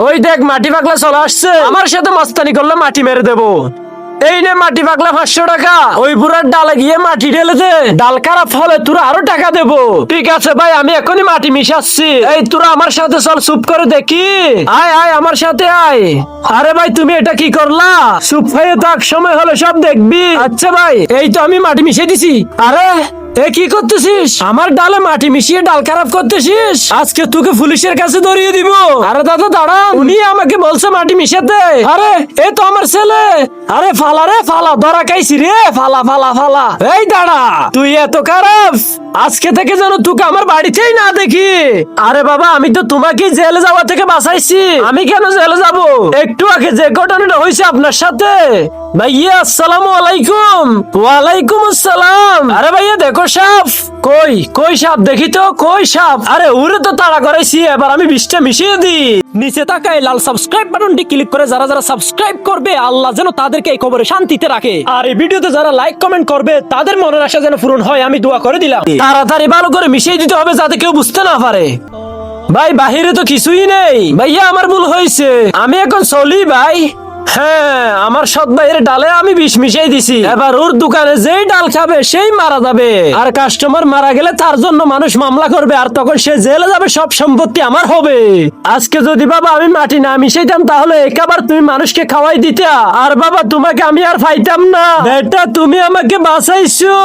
ওই দেখ মাটি পাগলা চলে আসছে, আমার সাথে মস্তানি করলে মাটি মেরে দেবো। এই নে মাটি পাগলা 500 টাকা, ওই বুড়ার ডালে গিয়ে মাটি ঢেলে দে, ডাল খারাপ হলে তোরা আরো টাকা দেবো। ঠিক আছে ভাই, আমি এখনই মাটি মিশাচ্ছি। এই তোরা আমার সাথে চল, চুপ করে দেখি। আয় আয় আমার সাথে আয়। আরে ভাই তুমি এটা কি করলা? চুপ হয়ে থাক, সময় হলে সব দেখবি। আচ্ছা ভাই, এই তো আমি মাটি মিশিয়ে দিছি। আরে এ কি করতেছিস? আমার ডালে মাটি মিশিয়ে ডাল খারাপ করতেছিস? আজকে তোকে পুলিশের কাছে ধরিয়ে দিব। আরে দাদা দাঁড়ান, উনি আমাকে বলছে মাটি মিশাতে। আরে এ তো আমার ছেলে। আরে ফালা রে ফালা, ধরা খাইছি রে, ফালা ফালা ফালা। এই দাঁড়া, তুই এত খারাপ, আজকে থেকে যেন তোকে আমার বাড়িতেই না দেখি। আরে বাবা, আমি তো তোমাকে জেলে যাওয়া থেকে বাঁচাইছি, আমি কেন জেলে যাব? একটু আগে যে ঘটনাটা হয়েছে আপনার সাথে। ভাইয়া আসসালামু আলাইকুম। ওয়ালাইকুম আসসালাম। আরে ভাইয়া দেখো সাপ। কই কই সাপ, দেখি তো কই সাপ। আরে ওরে তো তাড়া করাইছি, এবার আমি বিষটা মিশিয়ে দিই। নিচে তাকায় লাল সাবস্ক্রাইব বাটনটি ক্লিক করে যারা যারা সাবস্ক্রাইব করবে, আল্লাহ যেন তাদেরকে এই খবরে শান্তিতে রাখে। আর এই ভিডিওতে যারা লাইক কমেন্ট করবে, তাদের মনের আশা যেন পূরণ হয়, আমি দোয়া করে দিলাম। তাড়াতাড়ি ভালো করে মিশিয়ে দিতে হবে যাতে কেউ বুঝতে না পারে। ভাই বাহিরে তো কিছুই নেই। ভাইয়া আমার ভুল হয়েছে, আমি এখন চলি ভাই। হ্যাঁ, আমার সৎ ভাইয়ের ডালে আমি বিষ মিশাই দিছি, এবার ওর দোকানে যেই ডাল খাবে সেই মারা যাবে। আর কাস্টমার মারা গেলে তার জন্য মানুষ মামলা করবে, আর তখন সে জেলে যাবে, সব সম্পত্তি আমার হবে। আজকে যদি বাবা আমি মাটি না মিশাইতাম, তাহলে একেবারে তুমি মানুষকে খাওয়াই দিতা। আর বাবা তোমাকে আমি আর পাইতাম না। বেটা তুমি আমাকে বাঁচাইছো।